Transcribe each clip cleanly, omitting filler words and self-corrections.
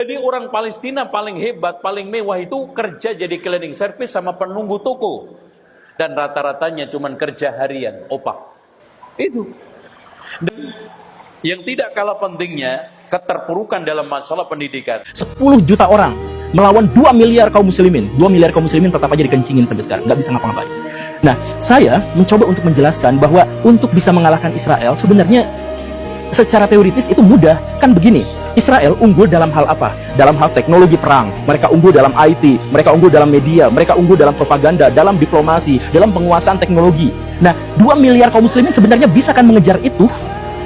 Jadi orang Palestina paling hebat, paling mewah itu kerja jadi cleaning service sama penunggu toko. Dan rata-ratanya cuma kerja harian, opah. Itu. Dan yang tidak kalah pentingnya, keterpurukan dalam masalah pendidikan. 10 juta orang melawan 2 miliar kaum muslimin. 2 miliar kaum muslimin tetap aja dikencingin sampai sekarang, nggak bisa ngapa-ngapain. Nah, saya mencoba untuk menjelaskan bahwa untuk bisa mengalahkan Israel sebenarnya secara teoritis itu mudah. Kan begini, Israel unggul dalam hal apa? Dalam hal teknologi perang. Mereka unggul dalam IT, mereka unggul dalam media, mereka unggul dalam propaganda, dalam diplomasi, dalam penguasaan teknologi. Nah, 2 miliar kaum muslimin sebenarnya bisa kan mengejar itu.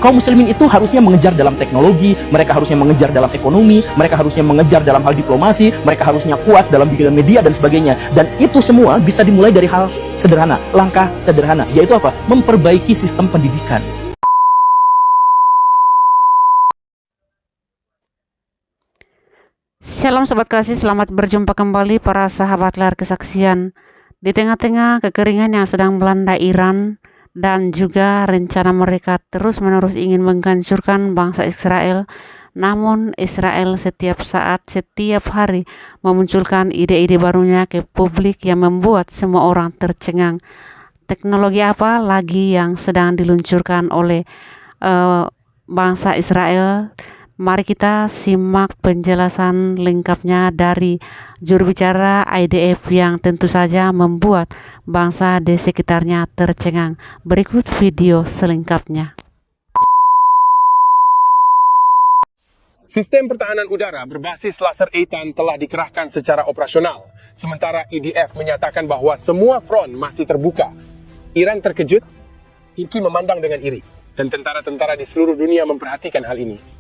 Kaum muslimin itu harusnya mengejar dalam teknologi, mereka harusnya mengejar dalam ekonomi, mereka harusnya mengejar dalam hal diplomasi, mereka harusnya kuat dalam bidang media dan sebagainya. Dan itu semua bisa dimulai dari hal sederhana, langkah sederhana, yaitu apa? Memperbaiki sistem pendidikan. Shalom Sobat Kasih, selamat berjumpa kembali para sahabat layar kesaksian. Di tengah-tengah kekeringan yang sedang melanda Iran dan juga rencana mereka terus-menerus ingin menghancurkan bangsa Israel, namun Israel setiap saat, setiap hari memunculkan ide-ide barunya ke publik yang membuat semua orang tercengang. Teknologi apa lagi yang sedang diluncurkan oleh bangsa Israel? Mari kita simak penjelasan lengkapnya dari juru bicara IDF yang tentu saja membuat bangsa di sekitarnya tercengang. Berikut video selengkapnya. Sistem pertahanan udara berbasis laser Eitan telah dikerahkan secara operasional. Sementara IDF menyatakan bahwa semua front masih terbuka. Iran terkejut, Turki memandang dengan iri, dan tentara-tentara di seluruh dunia memperhatikan hal ini.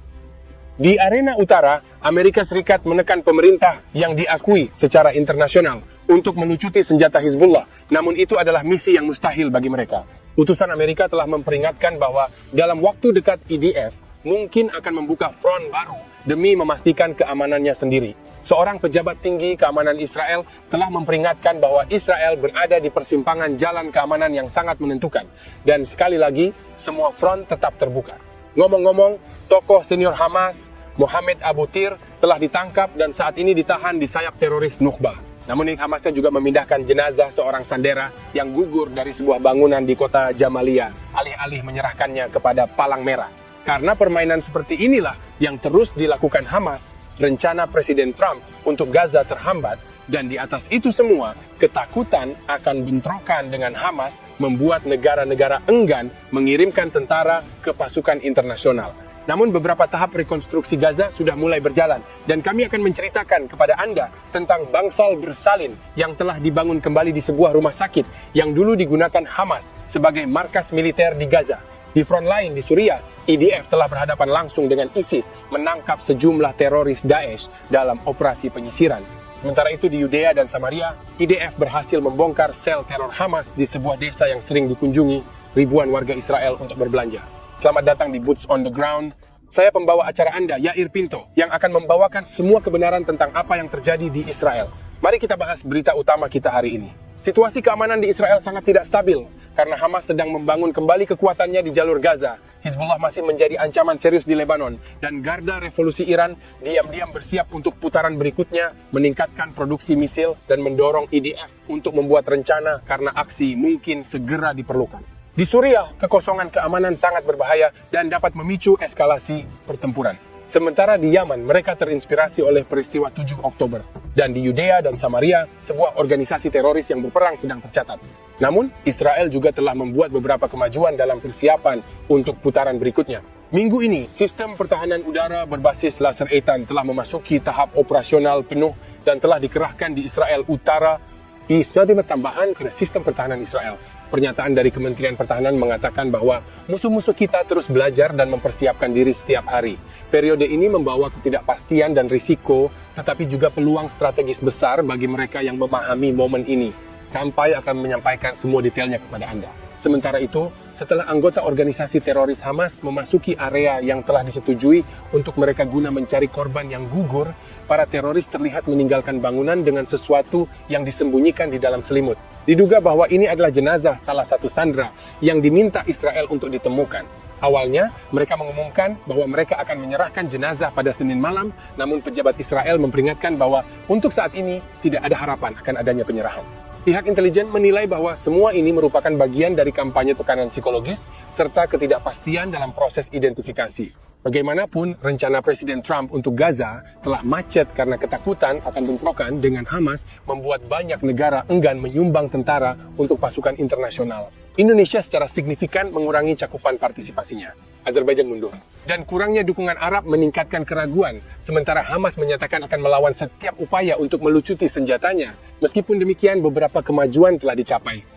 Di arena utara, Amerika Serikat menekan pemerintah yang diakui secara internasional untuk melucuti senjata Hizbullah. Namun itu adalah misi yang mustahil bagi mereka. Utusan Amerika telah memperingatkan bahwa dalam waktu dekat IDF mungkin akan membuka front baru demi memastikan keamanannya sendiri. Seorang pejabat tinggi keamanan Israel telah memperingatkan bahwa Israel berada di persimpangan jalan keamanan yang sangat menentukan. Dan sekali lagi, semua front tetap terbuka. Ngomong-ngomong, tokoh senior Hamas, Mohammed Abu Tir, telah ditangkap dan saat ini ditahan di sayap teroris Nukbah. Namun Hamasnya juga memindahkan jenazah seorang sandera yang gugur dari sebuah bangunan di kota Jamaliyah, alih-alih menyerahkannya kepada Palang Merah. Karena permainan seperti inilah yang terus dilakukan Hamas, rencana Presiden Trump untuk Gaza terhambat, dan di atas itu semua, ketakutan akan bentrokan dengan Hamas membuat negara-negara enggan mengirimkan tentara ke pasukan internasional. Namun beberapa tahap rekonstruksi Gaza sudah mulai berjalan, dan kami akan menceritakan kepada Anda tentang bangsal bersalin yang telah dibangun kembali di sebuah rumah sakit yang dulu digunakan Hamas sebagai markas militer di Gaza. Di front lain di Suriah, IDF telah berhadapan langsung dengan ISIS menangkap sejumlah teroris Daesh dalam operasi penyisiran. Sementara itu di Yudea dan Samaria, IDF berhasil membongkar sel teror Hamas di sebuah desa yang sering dikunjungi ribuan warga Israel untuk berbelanja. Selamat datang di Boots on the Ground. Saya pembawa acara Anda, Yair Pinto, yang akan membawakan semua kebenaran tentang apa yang terjadi di Israel. Mari kita bahas berita utama kita hari ini. Situasi keamanan di Israel sangat tidak stabil karena Hamas sedang membangun kembali kekuatannya di jalur Gaza. Hizbullah masih menjadi ancaman serius di Lebanon, dan Garda Revolusi Iran diam-diam bersiap untuk putaran berikutnya, meningkatkan produksi misil dan mendorong IDF untuk membuat rencana karena aksi mungkin segera diperlukan. Di Suriah, kekosongan keamanan sangat berbahaya dan dapat memicu eskalasi pertempuran. Sementara di Yaman, mereka terinspirasi oleh peristiwa 7 Oktober. Dan di Yudea dan Samaria, sebuah organisasi teroris yang berperang sedang tercatat. Namun, Israel juga telah membuat beberapa kemajuan dalam persiapan untuk putaran berikutnya. Minggu ini, sistem pertahanan udara berbasis laser Eitan telah memasuki tahap operasional penuh dan telah dikerahkan di Israel Utara di strategi tambahan ke sistem pertahanan Israel. Pernyataan dari Kementerian Pertahanan mengatakan bahwa musuh-musuh kita terus belajar dan mempersiapkan diri setiap hari. Periode ini membawa ketidakpastian dan risiko, tetapi juga peluang strategis besar bagi mereka yang memahami momen ini. Sampai akan menyampaikan semua detailnya kepada Anda. Sementara itu, setelah anggota organisasi teroris Hamas memasuki area yang telah disetujui untuk mereka guna mencari korban yang gugur, para teroris terlihat meninggalkan bangunan dengan sesuatu yang disembunyikan di dalam selimut. Diduga bahwa ini adalah jenazah salah satu sandera yang diminta Israel untuk ditemukan. Awalnya, mereka mengumumkan bahwa mereka akan menyerahkan jenazah pada Senin malam, namun pejabat Israel memperingatkan bahwa untuk saat ini tidak ada harapan akan adanya penyerahan. Pihak intelijen menilai bahwa semua ini merupakan bagian dari kampanye tekanan psikologis serta ketidakpastian dalam proses identifikasi. Bagaimanapun, rencana Presiden Trump untuk Gaza telah macet karena ketakutan akan bentrokan dengan Hamas membuat banyak negara enggan menyumbang tentara untuk pasukan internasional. Indonesia secara signifikan mengurangi cakupan partisipasinya. Azerbaijan mundur. Dan kurangnya dukungan Arab meningkatkan keraguan, sementara Hamas menyatakan akan melawan setiap upaya untuk melucuti senjatanya. Meskipun demikian, beberapa kemajuan telah dicapai.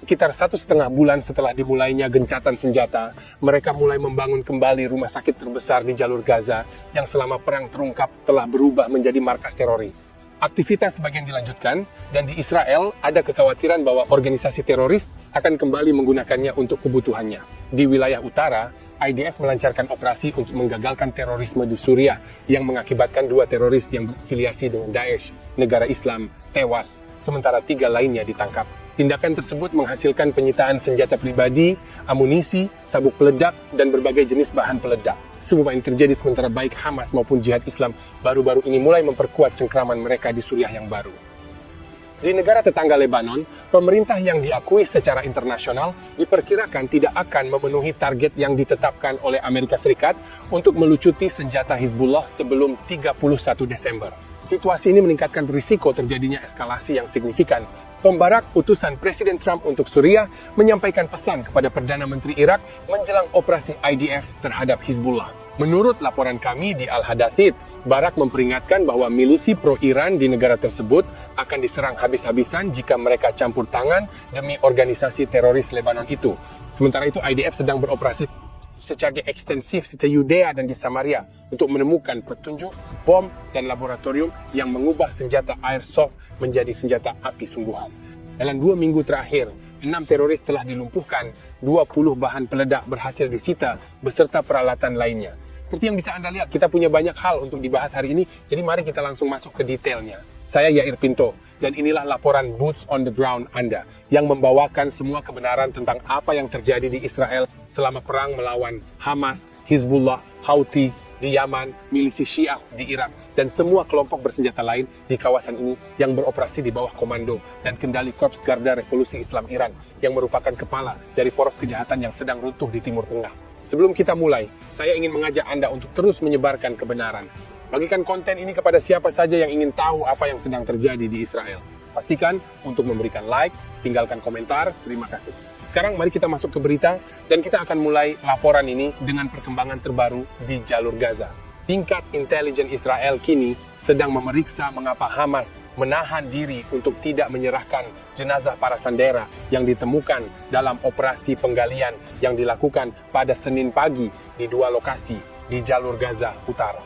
Sekitar 1,5 bulan setelah dimulainya gencatan senjata, mereka mulai membangun kembali rumah sakit terbesar di jalur Gaza yang selama perang terungkap telah berubah menjadi markas teroris. Aktivitas sebagian dilanjutkan, dan di Israel ada kekhawatiran bahwa organisasi teroris akan kembali menggunakannya untuk kebutuhannya. Di wilayah utara, IDF melancarkan operasi untuk menggagalkan terorisme di Suriah yang mengakibatkan 2 teroris yang berafiliasi dengan Daesh, negara Islam, tewas, sementara 3 lainnya ditangkap. Tindakan tersebut menghasilkan penyitaan senjata pribadi, amunisi, sabuk peledak, dan berbagai jenis bahan peledak. Semua ini terjadi sementara baik Hamas maupun Jihad Islam baru-baru ini mulai memperkuat cengkraman mereka di Suriah yang baru. Di negara tetangga Lebanon, pemerintah yang diakui secara internasional diperkirakan tidak akan memenuhi target yang ditetapkan oleh Amerika Serikat untuk melucuti senjata Hizbullah sebelum 31 Desember. Situasi ini meningkatkan risiko terjadinya eskalasi yang signifikan. Pembarak utusan Presiden Trump untuk Suriah menyampaikan pesan kepada Perdana Menteri Irak menjelang operasi IDF terhadap Hizbullah. Menurut laporan kami di Al-Hadathid, Barak memperingatkan bahwa milisi pro-Iran di negara tersebut akan diserang habis-habisan jika mereka campur tangan demi organisasi teroris Lebanon itu. Sementara itu, IDF sedang beroperasi secara ekstensif di Yudea dan di Samaria untuk menemukan petunjuk, bom, dan laboratorium yang mengubah senjata airsoft menjadi senjata api sungguhan. Dalam 2 minggu terakhir, 6 teroris telah dilumpuhkan, 20 bahan peledak berhasil disita beserta peralatan lainnya. Seperti yang bisa Anda lihat, kita punya banyak hal untuk dibahas hari ini, jadi mari kita langsung masuk ke detailnya. Saya Yair Pinto, dan inilah laporan Boots on the Ground Anda, yang membawakan semua kebenaran tentang apa yang terjadi di Israel selama perang melawan Hamas, Hizbullah, Houthi di Yaman, milisi Syiah di Irak, dan semua kelompok bersenjata lain di kawasan ini yang beroperasi di bawah komando dan kendali Korps Garda Revolusi Islam Iran, yang merupakan kepala dari poros kejahatan yang sedang runtuh di Timur Tengah. Sebelum kita mulai, saya ingin mengajak Anda untuk terus menyebarkan kebenaran. Bagikan konten ini kepada siapa saja yang ingin tahu apa yang sedang terjadi di Israel. Pastikan untuk memberikan like, tinggalkan komentar, terima kasih. Sekarang mari kita masuk ke berita, dan kita akan mulai laporan ini dengan perkembangan terbaru di jalur Gaza. Tingkat intelijen Israel kini sedang memeriksa mengapa Hamas menahan diri untuk tidak menyerahkan jenazah para sandera yang ditemukan dalam operasi penggalian yang dilakukan pada Senin pagi di 2 lokasi di jalur Gaza Utara.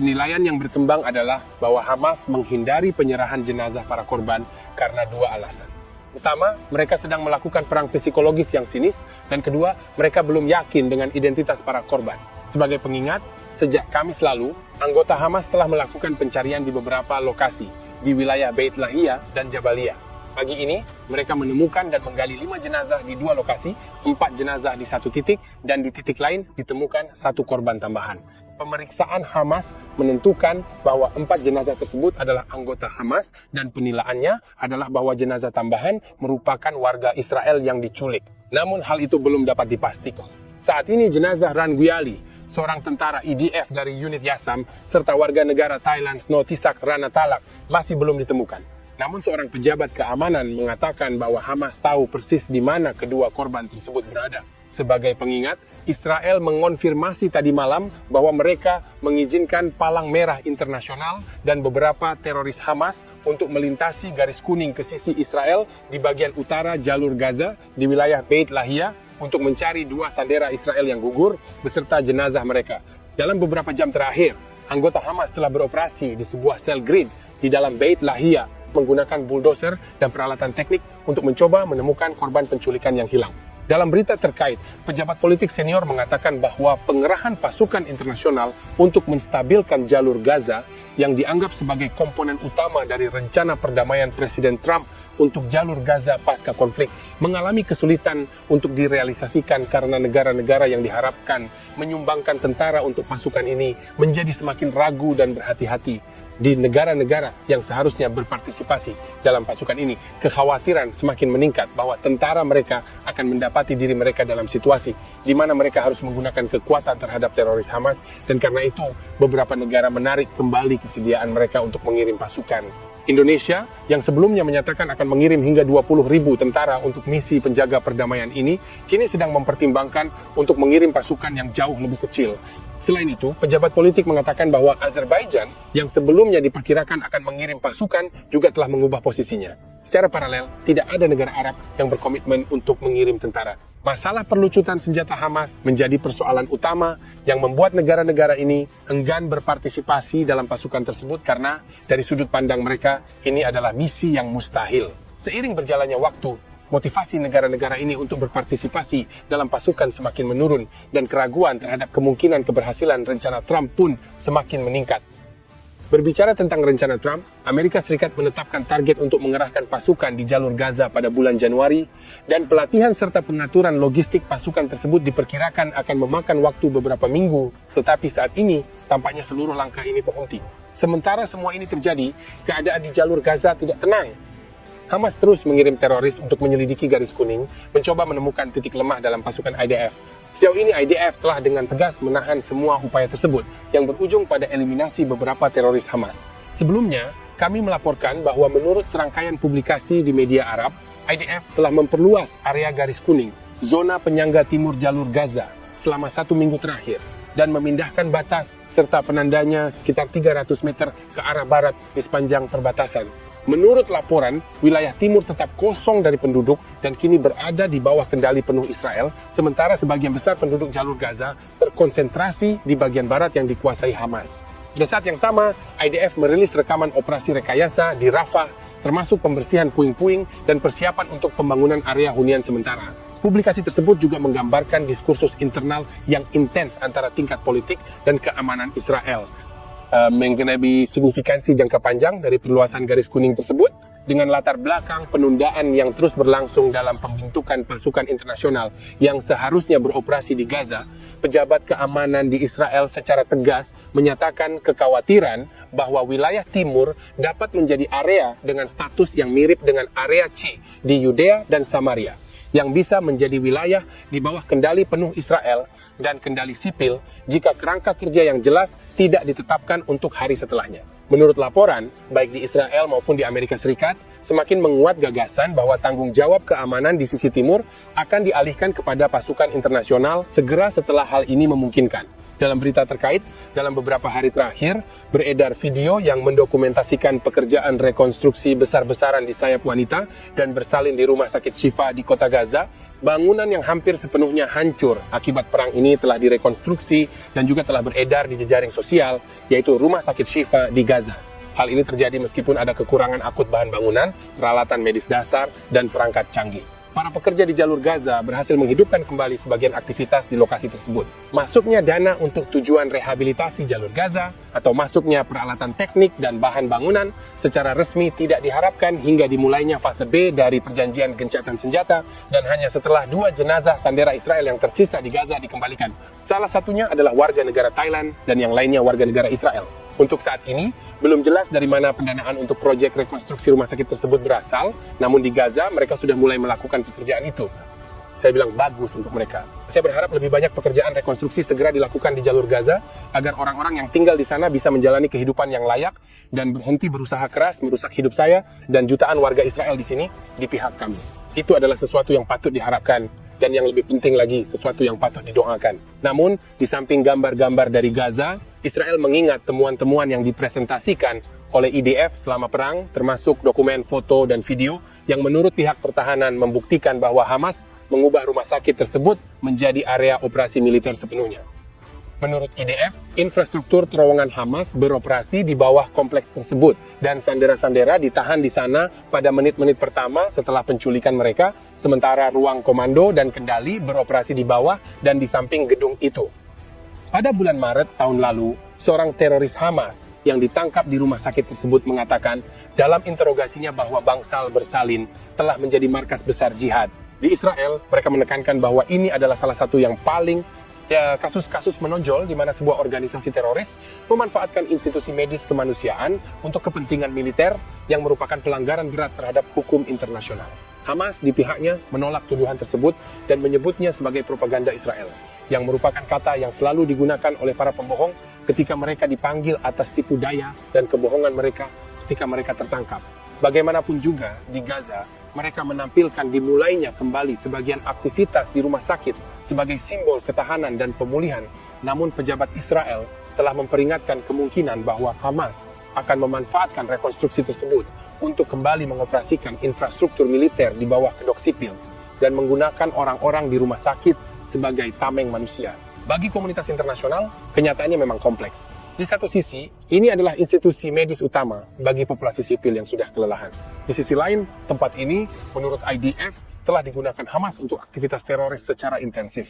Penilaian yang berkembang adalah bahwa Hamas menghindari penyerahan jenazah para korban karena 2 alasan. Pertama, mereka sedang melakukan perang psikologis yang sinis, dan kedua, mereka belum yakin dengan identitas para korban. Sebagai pengingat, sejak Kamis lalu, anggota Hamas telah melakukan pencarian di beberapa lokasi di wilayah Beit Lahia dan Jabalia. Pagi ini, mereka menemukan dan menggali 5 jenazah di 2 lokasi, 4 jenazah di 1 titik, dan di titik lain ditemukan 1 korban tambahan. Pemeriksaan Hamas menentukan bahwa 4 jenazah tersebut adalah anggota Hamas, dan penilaiannya adalah bahwa jenazah tambahan merupakan warga Israel yang diculik. Namun hal itu belum dapat dipastikan. Saat ini jenazah Ran Guyali, seorang tentara IDF dari unit Yassam, serta warga negara Thailand Snotisak Ranatalak masih belum ditemukan. Namun seorang pejabat keamanan mengatakan bahwa Hamas tahu persis di mana kedua korban tersebut berada. Sebagai pengingat, Israel mengonfirmasi tadi malam bahwa mereka mengizinkan Palang Merah Internasional dan beberapa teroris Hamas untuk melintasi garis kuning ke sisi Israel di bagian utara jalur Gaza di wilayah Beit Lahia untuk mencari 2 sandera Israel yang gugur beserta jenazah mereka. Dalam beberapa jam terakhir, anggota Hamas telah beroperasi di sebuah sel grid di dalam Beit Lahia menggunakan bulldozer dan peralatan teknik untuk mencoba menemukan korban penculikan yang hilang. Dalam berita terkait, pejabat politik senior mengatakan bahwa pengerahan pasukan internasional untuk menstabilkan jalur Gaza yang dianggap sebagai komponen utama dari rencana perdamaian Presiden Trump untuk jalur Gaza pasca konflik mengalami kesulitan untuk direalisasikan karena negara-negara yang diharapkan menyumbangkan tentara untuk pasukan ini menjadi semakin ragu dan berhati-hati. Di negara-negara yang seharusnya berpartisipasi dalam pasukan ini, kekhawatiran semakin meningkat bahwa tentara mereka akan mendapati diri mereka dalam situasi di mana mereka harus menggunakan kekuatan terhadap teroris Hamas, dan karena itu beberapa negara menarik kembali kesediaan mereka untuk mengirim pasukan. Indonesia yang sebelumnya menyatakan akan mengirim hingga 20.000 tentara untuk misi penjaga perdamaian ini, kini sedang mempertimbangkan untuk mengirim pasukan yang jauh lebih kecil. Selain itu, pejabat politik mengatakan bahwa Azerbaijan yang sebelumnya diperkirakan akan mengirim pasukan juga telah mengubah posisinya. Secara paralel, tidak ada negara Arab yang berkomitmen untuk mengirim tentara. Masalah perlucutan senjata Hamas menjadi persoalan utama yang membuat negara-negara ini enggan berpartisipasi dalam pasukan tersebut karena dari sudut pandang mereka ini adalah misi yang mustahil. Seiring berjalannya waktu, motivasi negara-negara ini untuk berpartisipasi dalam pasukan semakin menurun dan keraguan terhadap kemungkinan keberhasilan rencana Trump pun semakin meningkat. Berbicara tentang rencana Trump, Amerika Serikat menetapkan target untuk mengerahkan pasukan di jalur Gaza pada bulan Januari, dan pelatihan serta pengaturan logistik pasukan tersebut diperkirakan akan memakan waktu beberapa minggu, tetapi saat ini tampaknya seluruh langkah ini terhenti. Sementara semua ini terjadi, keadaan di jalur Gaza tidak tenang. Hamas terus mengirim teroris untuk menyelidiki garis kuning, mencoba menemukan titik lemah dalam pasukan IDF. Sejauh ini IDF telah dengan tegas menahan semua upaya tersebut yang berujung pada eliminasi beberapa teroris Hamas. Sebelumnya, kami melaporkan bahwa menurut serangkaian publikasi di media Arab, IDF telah memperluas area garis kuning, zona penyangga timur jalur Gaza, selama 1 minggu terakhir, dan memindahkan batas serta penandanya sekitar 300 meter ke arah barat di sepanjang perbatasan. Menurut laporan, wilayah timur tetap kosong dari penduduk dan kini berada di bawah kendali penuh Israel, sementara sebagian besar penduduk jalur Gaza terkonsentrasi di bagian barat yang dikuasai Hamas. Pada saat yang sama, IDF merilis rekaman operasi rekayasa di Rafah, termasuk pembersihan puing-puing dan persiapan untuk pembangunan area hunian sementara. Publikasi tersebut juga menggambarkan diskursus internal yang intens antara tingkat politik dan keamanan Israel, mengenai signifikansi jangka panjang dari perluasan garis kuning tersebut dengan latar belakang penundaan yang terus berlangsung dalam pembentukan pasukan internasional yang seharusnya beroperasi di Gaza. Pejabat keamanan di Israel secara tegas menyatakan kekhawatiran bahwa wilayah timur dapat menjadi area dengan status yang mirip dengan area C di Yudea dan Samaria, yang bisa menjadi wilayah di bawah kendali penuh Israel dan kendali sipil jika kerangka kerja yang jelas tidak ditetapkan untuk hari setelahnya. Menurut laporan, baik di Israel maupun di Amerika Serikat, semakin menguat gagasan bahwa tanggung jawab keamanan di sisi timur akan dialihkan kepada pasukan internasional segera setelah hal ini memungkinkan. Dalam berita terkait, dalam beberapa hari terakhir, beredar video yang mendokumentasikan pekerjaan rekonstruksi besar-besaran di sayap wanita dan bersalin di rumah sakit Shifa di kota Gaza. Bangunan yang hampir sepenuhnya hancur akibat perang ini telah direkonstruksi dan juga telah beredar di jejaring sosial, yaitu rumah sakit Shifa di Gaza. Hal ini terjadi meskipun ada kekurangan akut bahan bangunan, peralatan medis dasar, dan perangkat canggih. Para pekerja di jalur Gaza berhasil menghidupkan kembali sebagian aktivitas di lokasi tersebut. Masuknya dana untuk tujuan rehabilitasi jalur Gaza atau masuknya peralatan teknik dan bahan bangunan secara resmi tidak diharapkan hingga dimulainya fase B dari perjanjian gencatan senjata, dan hanya setelah 2 jenazah sandera Israel yang tersisa di Gaza dikembalikan. Salah satunya adalah warga negara Thailand dan yang lainnya warga negara Israel. Untuk saat ini, belum jelas dari mana pendanaan untuk proyek rekonstruksi rumah sakit tersebut berasal, namun di Gaza mereka sudah mulai melakukan pekerjaan itu. Saya bilang bagus untuk mereka. Saya berharap lebih banyak pekerjaan rekonstruksi segera dilakukan di jalur Gaza, agar orang-orang yang tinggal di sana bisa menjalani kehidupan yang layak dan berhenti berusaha keras merusak hidup saya dan jutaan warga Israel di sini di pihak kami. Itu adalah sesuatu yang patut diharapkan, dan yang lebih penting lagi, sesuatu yang patut didoakan. Namun, di samping gambar-gambar dari Gaza, Israel mengingat temuan-temuan yang dipresentasikan oleh IDF selama perang, termasuk dokumen foto dan video yang menurut pihak pertahanan membuktikan bahwa Hamas mengubah rumah sakit tersebut menjadi area operasi militer sepenuhnya. Menurut IDF, infrastruktur terowongan Hamas beroperasi di bawah kompleks tersebut, dan sandera-sandera ditahan di sana pada menit-menit pertama setelah penculikan mereka, sementara ruang komando dan kendali beroperasi di bawah dan di samping gedung itu. Pada bulan Maret tahun lalu, seorang teroris Hamas yang ditangkap di rumah sakit tersebut mengatakan dalam interogasinya bahwa bangsal bersalin telah menjadi markas besar jihad. Di Israel, mereka menekankan bahwa ini adalah salah satu yang paling kasus-kasus menonjol di mana sebuah organisasi teroris memanfaatkan institusi medis kemanusiaan untuk kepentingan militer yang merupakan pelanggaran berat terhadap hukum internasional. Hamas di pihaknya menolak tuduhan tersebut dan menyebutnya sebagai propaganda Israel, yang merupakan kata yang selalu digunakan oleh para pembohong ketika mereka dipanggil atas tipu daya dan kebohongan mereka ketika mereka tertangkap. Bagaimanapun juga, di Gaza, mereka menampilkan dimulainya kembali sebagian aktivitas di rumah sakit sebagai simbol ketahanan dan pemulihan. Namun pejabat Israel telah memperingatkan kemungkinan bahwa Hamas akan memanfaatkan rekonstruksi tersebut untuk kembali mengoperasikan infrastruktur militer di bawah kedok sipil dan menggunakan orang-orang di rumah sakit sebagai tameng manusia. Bagi komunitas internasional, kenyataannya memang kompleks. Di satu sisi, ini adalah institusi medis utama bagi populasi sipil yang sudah kelelahan. Di sisi lain, tempat ini, menurut IDF, telah digunakan Hamas untuk aktivitas teroris secara intensif.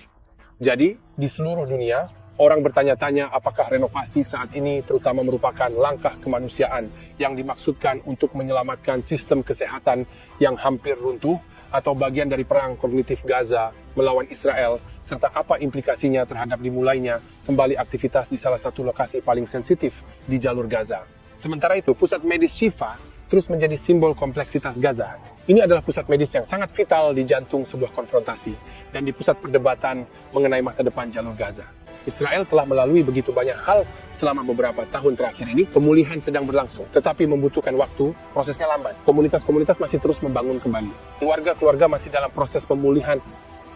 Jadi, di seluruh dunia, orang bertanya-tanya apakah renovasi saat ini terutama merupakan langkah kemanusiaan yang dimaksudkan untuk menyelamatkan sistem kesehatan yang hampir runtuh, atau bagian dari perang kognitif Gaza melawan Israel, serta apa implikasinya terhadap dimulainya kembali aktivitas di salah satu lokasi paling sensitif di jalur Gaza. Sementara itu, pusat medis Shifa terus menjadi simbol kompleksitas Gaza. Ini adalah pusat medis yang sangat vital di jantung sebuah konfrontasi dan di pusat perdebatan mengenai masa depan jalur Gaza. Israel telah melalui begitu banyak hal selama beberapa tahun terakhir ini. Pemulihan sedang berlangsung, tetapi membutuhkan waktu, prosesnya lambat. Komunitas-komunitas masih terus membangun kembali. Keluarga-keluarga masih dalam proses pemulihan.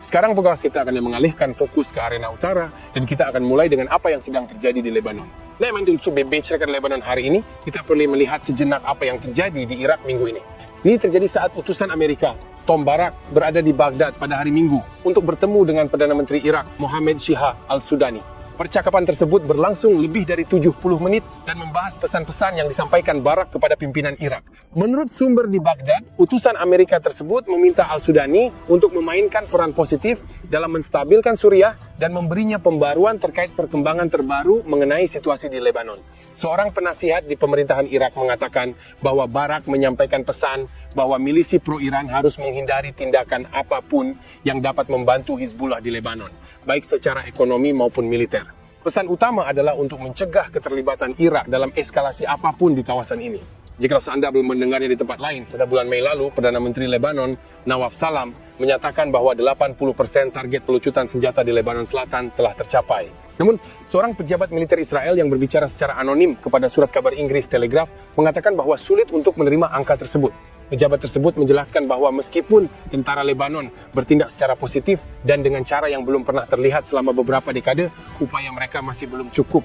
Sekarang kita akan mengalihkan fokus ke arena utara, dan kita akan mulai dengan apa yang sedang terjadi di Lebanon. Lebanon untuk membicarakan Lebanon hari ini, kita perlu melihat sejenak apa yang terjadi di Irak minggu ini. Ini terjadi saat utusan Amerika, Tom Barak, berada di Baghdad pada hari Minggu untuk bertemu dengan Perdana Menteri Irak, Mohammed Shihab al-Sudani. Percakapan tersebut berlangsung lebih dari 70 menit dan membahas pesan-pesan yang disampaikan Barak kepada pimpinan Irak. Menurut sumber di Baghdad, utusan Amerika tersebut meminta al-Sudani untuk memainkan peran positif dalam menstabilkan Suriah dan memberinya pembaruan terkait perkembangan terbaru mengenai situasi di Lebanon. Seorang penasihat di pemerintahan Irak mengatakan bahwa Barak menyampaikan pesan bahwa milisi pro-Iran harus menghindari tindakan apapun yang dapat membantu Hizbullah di Lebanon, baik secara ekonomi maupun militer. Pesan utama adalah untuk mencegah keterlibatan Irak dalam eskalasi apapun di kawasan ini. Jika Anda belum mendengarnya di tempat lain, pada bulan Mei lalu, Perdana Menteri Lebanon, Nawaf Salam, menyatakan bahwa 80% target pelucutan senjata di Lebanon Selatan telah tercapai. Namun, seorang pejabat militer Israel yang berbicara secara anonim kepada surat kabar Inggris Telegraph mengatakan bahwa sulit untuk menerima angka tersebut. Pejabat tersebut menjelaskan bahwa meskipun tentara Lebanon bertindak secara positif dan dengan cara yang belum pernah terlihat selama beberapa dekade, upaya mereka masih belum cukup.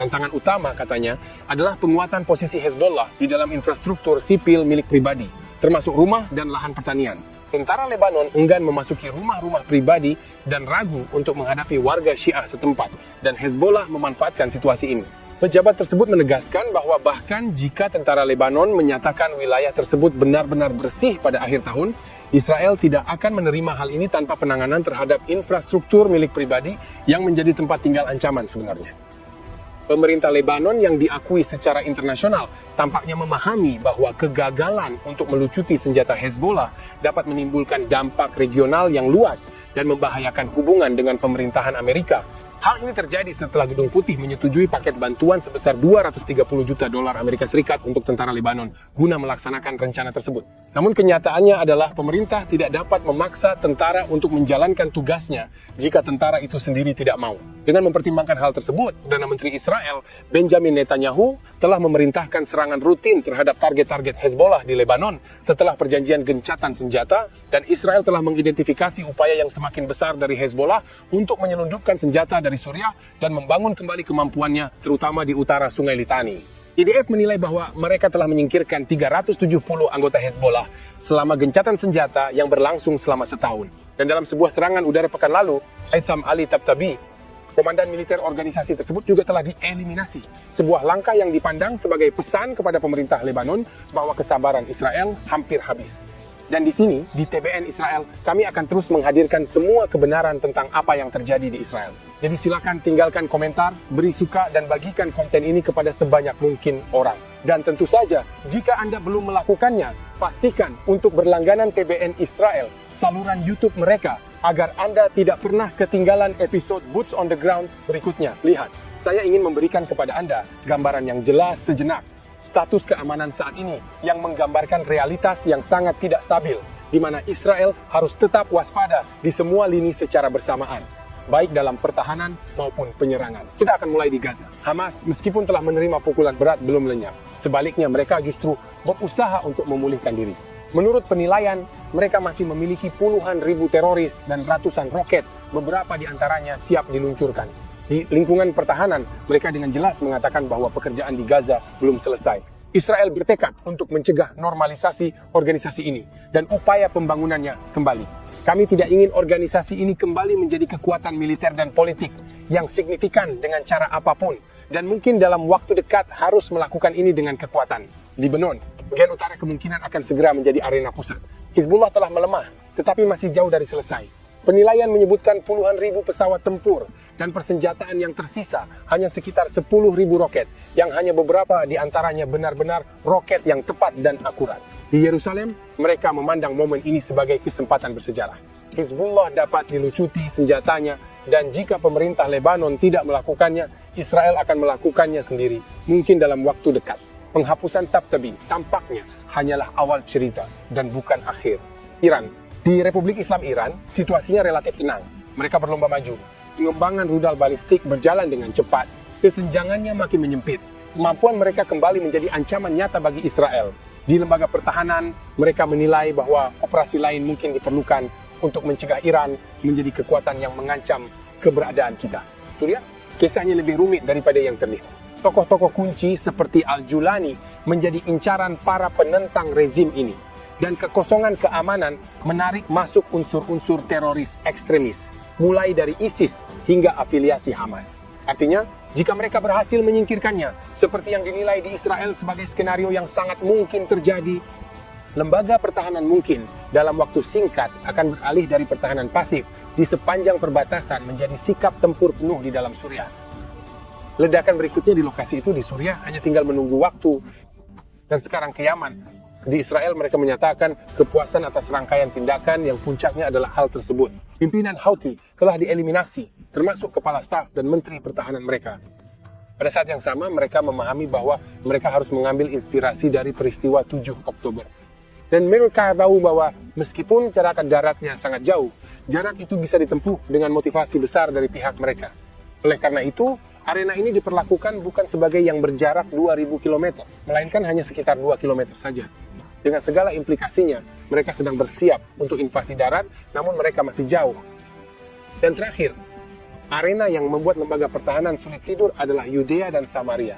Tantangan utama, katanya, adalah penguatan posisi Hezbollah di dalam infrastruktur sipil milik pribadi, termasuk rumah dan lahan pertanian. Tentara Lebanon enggan memasuki rumah-rumah pribadi dan ragu untuk menghadapi warga Syiah setempat, dan Hezbollah memanfaatkan situasi ini. Pejabat tersebut menegaskan bahwa bahkan jika tentara Lebanon menyatakan wilayah tersebut benar-benar bersih pada akhir tahun, Israel tidak akan menerima hal ini tanpa penanganan terhadap infrastruktur milik pribadi yang menjadi tempat tinggal ancaman sebenarnya. Pemerintah Lebanon yang diakui secara internasional tampaknya memahami bahwa kegagalan untuk melucuti senjata Hezbollah dapat menimbulkan dampak regional yang luas dan membahayakan hubungan dengan pemerintahan Amerika. Hal ini terjadi setelah Gedung Putih menyetujui paket bantuan sebesar 230 juta dolar Amerika Serikat untuk tentara Lebanon guna melaksanakan rencana tersebut. Namun kenyataannya adalah pemerintah tidak dapat memaksa tentara untuk menjalankan tugasnya jika tentara itu sendiri tidak mau. Dengan mempertimbangkan hal tersebut, Perdana Menteri Israel Benjamin Netanyahu telah memerintahkan serangan rutin terhadap target-target Hezbollah di Lebanon setelah perjanjian gencatan senjata, dan Israel telah mengidentifikasi upaya yang semakin besar dari Hezbollah untuk menyelundupkan senjata dari Suriah dan membangun kembali kemampuannya, terutama di utara Sungai Litani. IDF menilai bahwa mereka telah menyingkirkan 370 anggota Hezbollah selama gencatan senjata yang berlangsung selama setahun. Dan dalam sebuah serangan udara pekan lalu, Haitham Ali Tabtabi, komandan militer organisasi tersebut, juga telah dieliminasi. Sebuah langkah yang dipandang sebagai pesan kepada pemerintah Lebanon bahwa kesabaran Israel hampir habis. Dan di sini, di TBN Israel, kami akan terus menghadirkan semua kebenaran tentang apa yang terjadi di Israel. Jadi silakan tinggalkan komentar, beri suka, dan bagikan konten ini kepada sebanyak mungkin orang. Dan tentu saja, jika Anda belum melakukannya, pastikan untuk berlangganan TBN Israel, saluran YouTube mereka, agar Anda tidak pernah ketinggalan episode Boots on the Ground berikutnya. Lihat, saya ingin memberikan kepada Anda gambaran yang jelas sejenak status keamanan saat ini yang menggambarkan realitas yang sangat tidak stabil, di mana Israel harus tetap waspada di semua lini secara bersamaan, baik dalam pertahanan maupun penyerangan. Kita akan mulai di Gaza. Hamas meskipun telah menerima pukulan berat belum lenyap. Sebaliknya mereka justru berusaha untuk memulihkan diri. Menurut penilaian, mereka masih memiliki puluhan ribu teroris dan ratusan roket, beberapa di antaranya siap diluncurkan. Di lingkungan pertahanan, mereka dengan jelas mengatakan bahwa pekerjaan di Gaza belum selesai. Israel bertekad untuk mencegah normalisasi organisasi ini dan upaya pembangunannya kembali. Kami tidak ingin organisasi ini kembali menjadi kekuatan militer dan politik yang signifikan dengan cara apapun, dan mungkin dalam waktu dekat harus melakukan ini dengan kekuatan. Lebanon, bagian utara kemungkinan akan segera menjadi arena pusat. Hizbullah telah melemah, tetapi masih jauh dari selesai. Penilaian menyebutkan puluhan ribu pesawat tempur dan persenjataan yang tersisa hanya sekitar 10.000 roket, yang hanya beberapa di antaranya benar-benar roket yang tepat dan akurat. Di Yerusalem, mereka memandang momen ini sebagai kesempatan bersejarah. Hizbullah dapat dilucuti senjatanya, dan jika pemerintah Lebanon tidak melakukannya, Israel akan melakukannya sendiri, mungkin dalam waktu dekat. Penghapusan Tabtabi tampaknya hanyalah awal cerita dan bukan akhir. Iran. Di Republik Islam Iran, situasinya relatif tenang. Mereka berlomba maju. Pengembangan rudal balistik berjalan dengan cepat. Kesenjangannya makin menyempit. Kemampuan mereka kembali menjadi ancaman nyata bagi Israel. Di lembaga pertahanan, mereka menilai bahwa operasi lain mungkin diperlukan untuk mencegah Iran menjadi kekuatan yang mengancam keberadaan kita. Surya, kisahnya lebih rumit daripada yang terlihat. Tokoh-tokoh kunci seperti Al-Julani menjadi incaran para penentang rezim ini. Dan kekosongan keamanan menarik masuk unsur-unsur teroris ekstremis, mulai dari ISIS hingga afiliasi Hamas. Artinya, jika mereka berhasil menyingkirkannya, seperti yang dinilai di Israel sebagai skenario yang sangat mungkin terjadi, lembaga pertahanan mungkin dalam waktu singkat akan beralih dari pertahanan pasif di sepanjang perbatasan menjadi sikap tempur penuh di dalam Suriah. Ledakan berikutnya di lokasi itu di Suriah hanya tinggal menunggu waktu. Dan sekarang ke Yaman. Di Israel mereka menyatakan kepuasan atas rangkaian tindakan yang puncaknya adalah hal tersebut. Pimpinan Houthi telah dieliminasi, termasuk kepala staf dan menteri pertahanan mereka. Pada saat yang sama, mereka memahami bahwa mereka harus mengambil inspirasi dari peristiwa 7 Oktober. Dan mereka tahu bahwa meskipun jarak daratnya sangat jauh, jarak itu bisa ditempuh dengan motivasi besar dari pihak mereka. Oleh karena itu, arena ini diperlakukan bukan sebagai yang berjarak 2.000 km, melainkan hanya sekitar 2 km saja. Dengan segala implikasinya, mereka sedang bersiap untuk invasi darat, namun mereka masih jauh. Dan terakhir, arena yang membuat lembaga pertahanan sulit tidur adalah Yudea dan Samaria.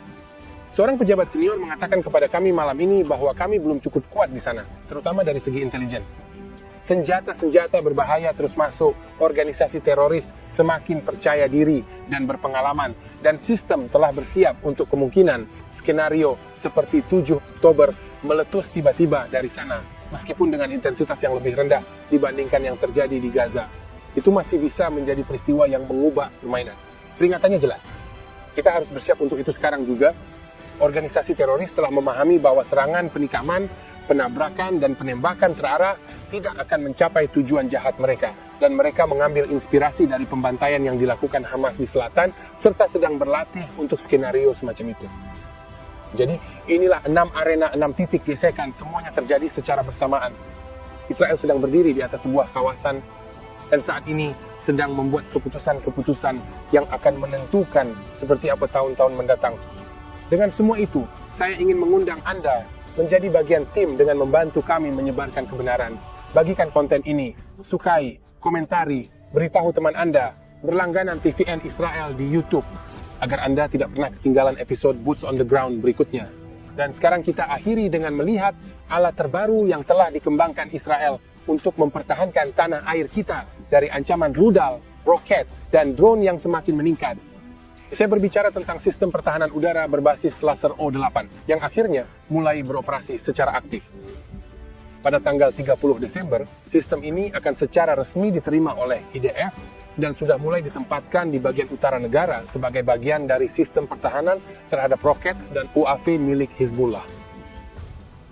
Seorang pejabat senior mengatakan kepada kami malam ini bahwa kami belum cukup kuat di sana, terutama dari segi intelijen. Senjata-senjata berbahaya terus masuk, organisasi teroris semakin percaya diri dan berpengalaman, dan sistem telah bersiap untuk kemungkinan skenario seperti 7 Oktober meletus tiba-tiba dari sana, meskipun dengan intensitas yang lebih rendah dibandingkan yang terjadi di Gaza. Itu masih bisa menjadi peristiwa yang mengubah permainan. Peringatannya jelas. Kita harus bersiap untuk itu sekarang juga. Organisasi teroris telah memahami bahwa serangan penikaman, penabrakan, dan penembakan terarah tidak akan mencapai tujuan jahat mereka, dan mereka mengambil inspirasi dari pembantaian yang dilakukan Hamas di selatan, serta sedang berlatih untuk skenario semacam itu. Jadi inilah 6 arena, 6 titik gesekan, semuanya terjadi secara bersamaan. Israel sedang berdiri di atas sebuah kawasan dan saat ini sedang membuat keputusan-keputusan yang akan menentukan seperti apa tahun-tahun mendatang. Dengan semua itu, saya ingin mengundang Anda menjadi bagian tim dengan membantu kami menyebarkan kebenaran. Bagikan konten ini, sukai, komentari, beritahu teman Anda, berlangganan TVN Israel di YouTube, agar Anda tidak pernah ketinggalan episode Boots on the Ground berikutnya. Dan sekarang kita akhiri dengan melihat alat terbaru yang telah dikembangkan Israel untuk mempertahankan tanah air kita dari ancaman rudal, roket, dan drone yang semakin meningkat. Saya berbicara tentang sistem pertahanan udara berbasis laser O8 yang akhirnya mulai beroperasi secara aktif. pada tanggal 30 Desember, sistem ini akan secara resmi diterima oleh IDF dan sudah mulai ditempatkan di bagian utara negara sebagai bagian dari sistem pertahanan terhadap roket dan UAV milik Hizbullah.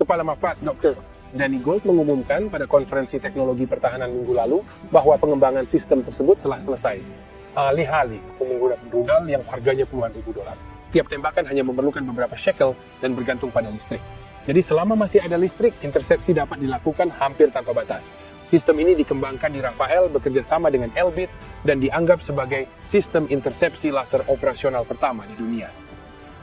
Kepala Mafat Dr. Danny Gold mengumumkan pada konferensi teknologi pertahanan minggu lalu bahwa pengembangan sistem tersebut telah selesai. Alih-alih menggunakan rudal yang harganya puluhan ribu dolar. Tiap tembakan hanya memerlukan beberapa shekel dan bergantung pada listrik. Jadi selama masih ada listrik, intersepsi dapat dilakukan hampir tanpa batas. Sistem ini dikembangkan di Rafael bekerja sama dengan Elbit dan dianggap sebagai sistem intersepsi laser operasional pertama di dunia.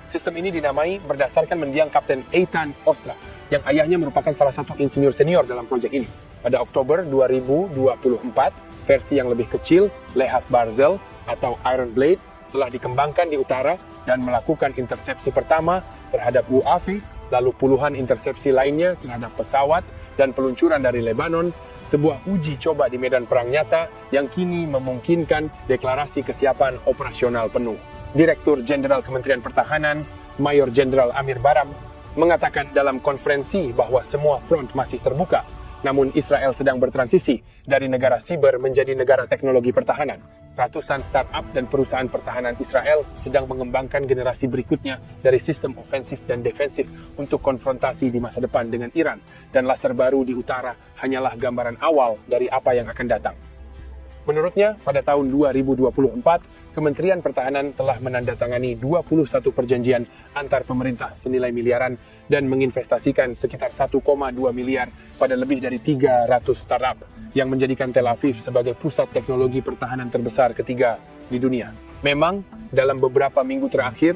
Sistem ini dinamai berdasarkan mendiang Kapten Eitan Ostra, yang ayahnya merupakan salah satu insinyur senior dalam proyek ini. Pada Oktober 2024, versi yang lebih kecil, Lehat Barzel atau Iron Blade, telah dikembangkan di utara dan melakukan intersepsi pertama terhadap UAV, lalu puluhan intersepsi lainnya terhadap pesawat dan peluncuran dari Lebanon, sebuah uji coba di medan perang nyata yang kini memungkinkan deklarasi kesiapan operasional penuh. Direktur Jenderal Kementerian Pertahanan, Mayor Jenderal Amir Baram, mengatakan dalam konferensi bahwa semua front masih terbuka, namun Israel sedang bertransisi dari negara siber menjadi negara teknologi pertahanan. Ratusan startup dan perusahaan pertahanan Israel sedang mengembangkan generasi berikutnya dari sistem ofensif dan defensif untuk konfrontasi di masa depan dengan Iran, dan laser baru di utara hanyalah gambaran awal dari apa yang akan datang. Menurutnya, pada tahun 2024, Kementerian Pertahanan telah menandatangani 21 perjanjian antar pemerintah senilai miliaran dan menginvestasikan sekitar 1,2 miliar pada lebih dari 300 startup yang menjadikan Tel Aviv sebagai pusat teknologi pertahanan terbesar ketiga di dunia. Memang, dalam beberapa minggu terakhir,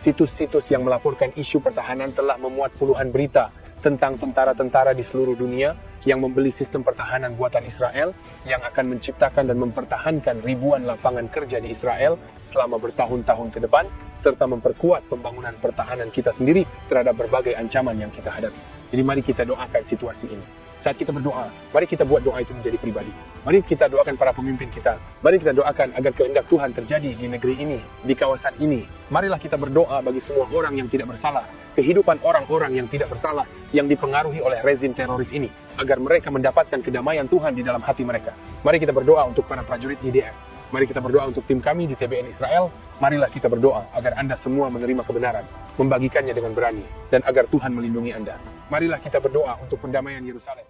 situs-situs yang melaporkan isu pertahanan telah memuat puluhan berita tentang tentara-tentara di seluruh dunia yang membeli sistem pertahanan buatan Israel yang akan menciptakan dan mempertahankan ribuan lapangan kerja di Israel selama bertahun-tahun ke depan, serta memperkuat pembangunan pertahanan kita sendiri terhadap berbagai ancaman yang kita hadapi. Jadi mari kita doakan situasi ini. Saat kita berdoa, mari kita buat doa itu menjadi pribadi. Mari kita doakan para pemimpin kita. Mari kita doakan agar kehendak Tuhan terjadi di negeri ini, di kawasan ini. Marilah kita berdoa bagi semua orang yang tidak bersalah, kehidupan orang-orang yang tidak bersalah, yang dipengaruhi oleh rezim teroris ini, agar mereka mendapatkan kedamaian Tuhan di dalam hati mereka. Mari kita berdoa untuk para prajurit IDF. Mari kita berdoa untuk tim kami di TBN Israel. Marilah kita berdoa agar Anda semua menerima kebenaran, membagikannya dengan berani, dan agar Tuhan melindungi Anda. Marilah kita berdoa untuk pendamaian Yerusalem.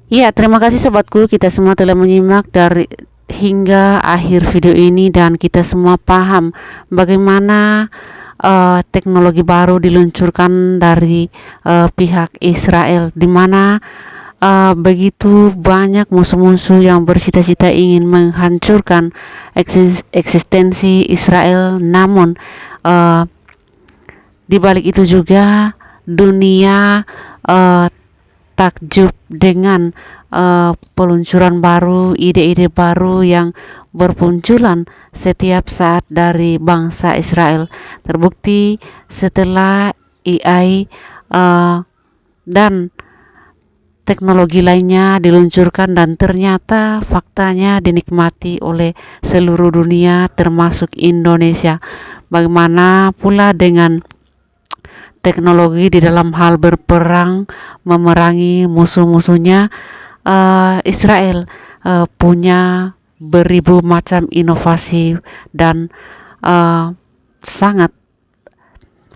Ya, terima kasih sobatku, kita semua telah menyimak dari hingga akhir video ini dan kita semua paham bagaimana teknologi baru diluncurkan dari pihak Israel, di mana begitu banyak musuh-musuh yang bercita-cita ingin menghancurkan eksistensi Israel. Namun di balik itu juga dunia takjub dengan peluncuran baru, ide-ide baru yang bermunculan setiap saat dari bangsa Israel. Terbukti setelah AI dan teknologi lainnya diluncurkan dan ternyata faktanya dinikmati oleh seluruh dunia termasuk Indonesia. Bagaimana pula dengan teknologi di dalam hal berperang, memerangi musuh-musuhnya? Israel punya beribu macam inovasi dan sangat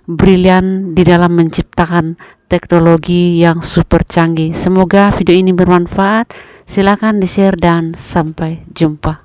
brilian di dalam menciptakan teknologi yang super canggih. Semoga video ini bermanfaat. Silakan di-share dan sampai jumpa.